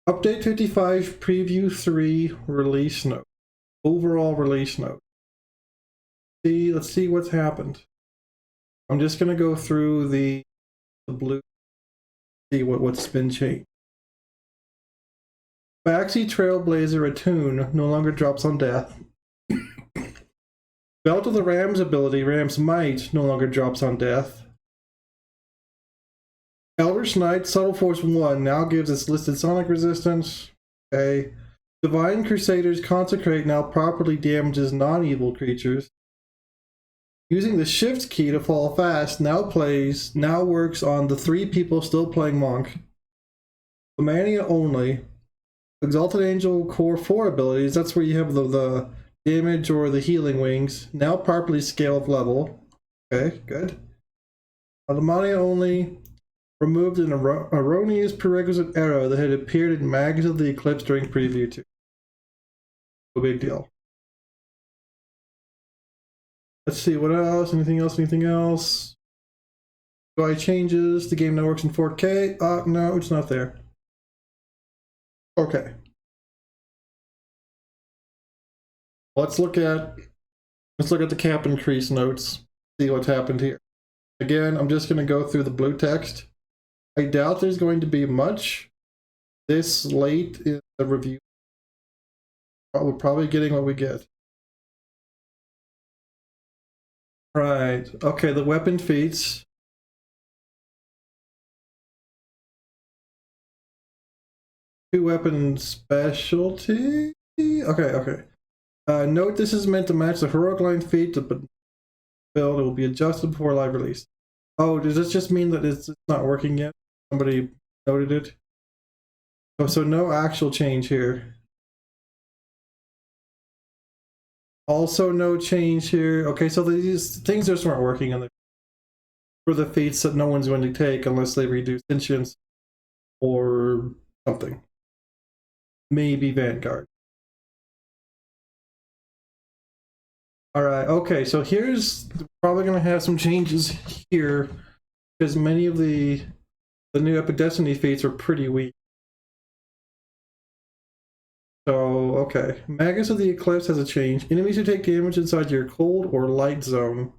Update 55 Preview 3 Release Note. Overall release note. Let's see what's happened. I'm just going to go through the blue, see what's been changed. Baxi Trailblazer Attune no longer drops on death. Belt of the Ram's ability, Ram's Might, no longer drops on death. Elvish Knight, Subtle Force 1, now gives its listed sonic resistance. Okay. Divine Crusaders Consecrate now properly damages non-evil creatures. Using the Shift key to fall fast now works on the 3 people still playing Monk. Mania only. Exalted Angel Core 4 abilities, that's where you have the damage or the healing wings, now properly scale of level. Okay, good. Mania only. Removed an erroneous prerequisite error that had appeared in Mags of the Eclipse during Preview 2. No big deal. Let's see, what else? Anything else? UI changes. The game now works in 4K. No, it's not there. Okay. Let's look at the cap increase notes. See what's happened here. Again, I'm just going to go through the blue text. I doubt there's going to be much this late in the review. We're probably getting what we get. Right. Okay, the weapon feats. Two weapon specialty. Okay. Note this is meant to match the heroic line feat, but build it will be adjusted before live release. Oh, does this just mean that it's not working yet? Somebody noted it. Oh, so no actual change here. Also no change here. Okay, so these things just weren't working for the feats that no one's going to take unless they reduce sentience or something. Maybe Vanguard. Alright, okay, so here's probably going to have some changes here because many of the new Epic Destiny feats are pretty weak. So, okay. Magus of the Eclipse has a change. Enemies who take damage inside your cold or light zone.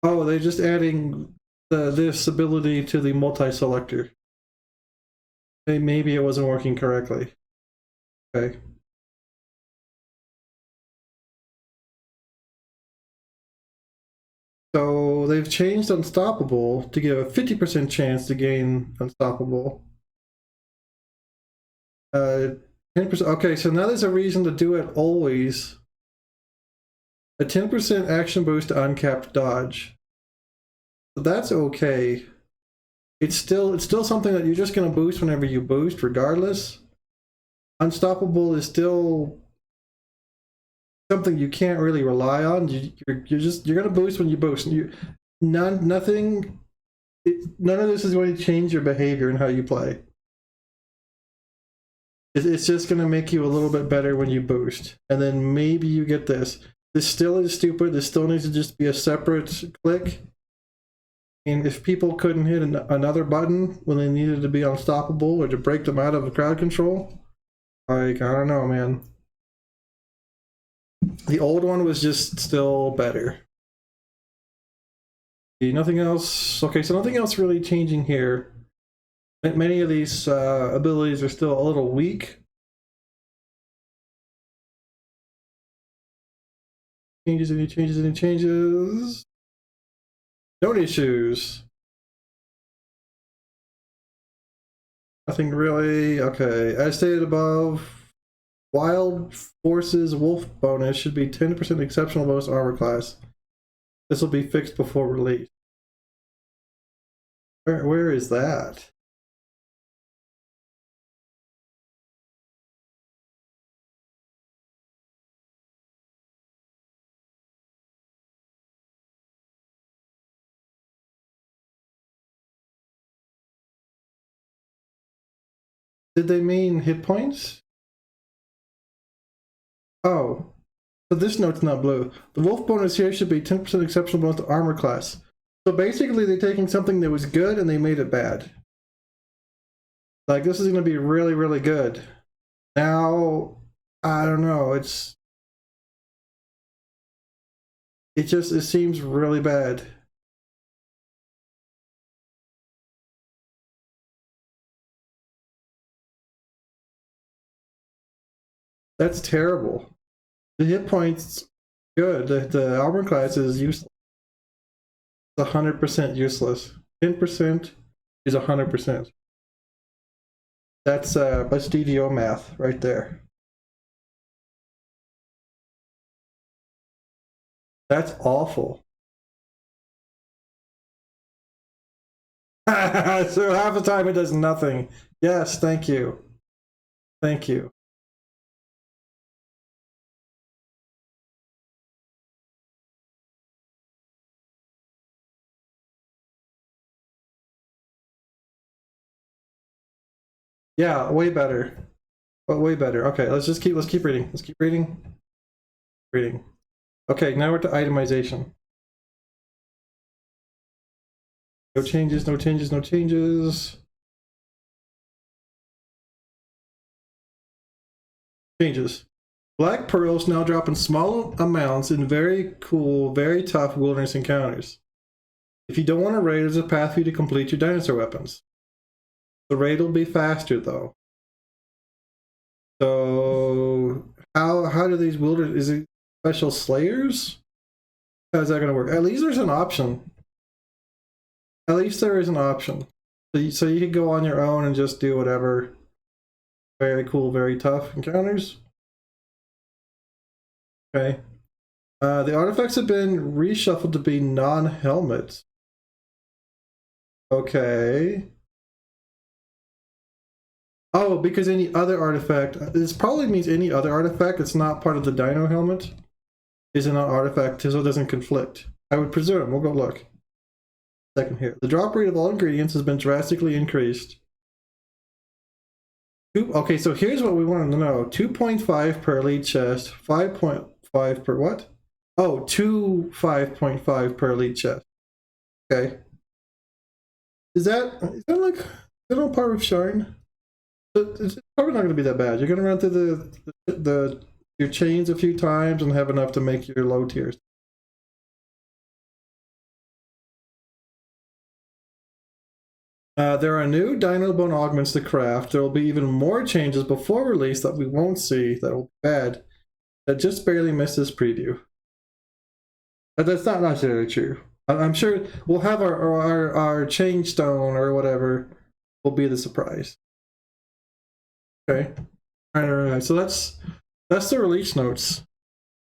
Oh, they're just adding this ability to the multi-selector. Maybe it wasn't working correctly. Okay. So they've changed Unstoppable to give a 50% chance to gain Unstoppable. 10%. Okay, so now there's a reason to do it always. A 10% action boost to uncapped dodge. So that's okay. It's still something that you're just going to boost whenever you boost, regardless. Unstoppable is still something you can't really rely on. You're going to boost when you boost. None of this is going to change your behavior and how you play. It's just going to make you a little bit better when you boost. And then maybe you get this. This still is stupid. This still needs to just be a separate click. And if people couldn't hit another button when they needed to be unstoppable or to break them out of crowd control, like, I don't know, man. The old one was just still better. Nothing else. Okay, so nothing else really changing here. Many of these abilities are still a little weak. Any changes? No issues. Nothing really. Okay, as stated above, Wild Forces Wolf bonus should be 10% exceptional bonus armor class. This will be fixed before release. Where is that? Did they mean hit points? Oh, so this note's not blue. The wolf bonus here should be 10% exceptional bonus to armor class. So basically they're taking something that was good and they made it bad. Like, this is going to be really, really good. Now, I don't know. It seems really bad. That's terrible. The hit points, good. The armor class is useless. It's 100% useless. 10% is 100%. That's DDO math right there. That's awful. So half the time it does nothing. Yes, thank you. Thank you. Yeah, way better. But way better. Okay, let's keep reading. Let's keep reading. Reading. Okay, now we're to itemization. No changes, no changes, no changes. Changes. Black pearls now drop in small amounts in very cool, very tough wilderness encounters. If you don't want to raid, there's a path for you to complete your dinosaur weapons. The raid will be faster though. So how do these wilderness, is it special slayers? How's that gonna work? At least there's an option. At least there is an option. So you could go on your own and just do whatever. Very cool, very tough encounters. Okay. The artifacts have been reshuffled to be non-helmets. Okay. Oh, because any other artifact, this probably means any other artifact that's not part of the Dino helmet is an artifact, so it doesn't conflict. I would presume. We'll go look. Second here. The drop rate of all ingredients has been drastically increased. Okay, so here's what we wanted to know. 2.5 per elite chest, 5.5 per what? Oh, 5.5 per elite chest. Okay. Is that like, is that on par with Shine? It's probably not going to be that bad. You're going to run through your chains a few times and have enough to make your low tiers. There are new Dino Bone Augments to craft. There will be even more changes before release that we won't see that will be bad. That just barely missed this preview. That's not necessarily true. I'm sure we'll have our change stone or whatever will be the surprise. Okay. All right. So that's the release notes.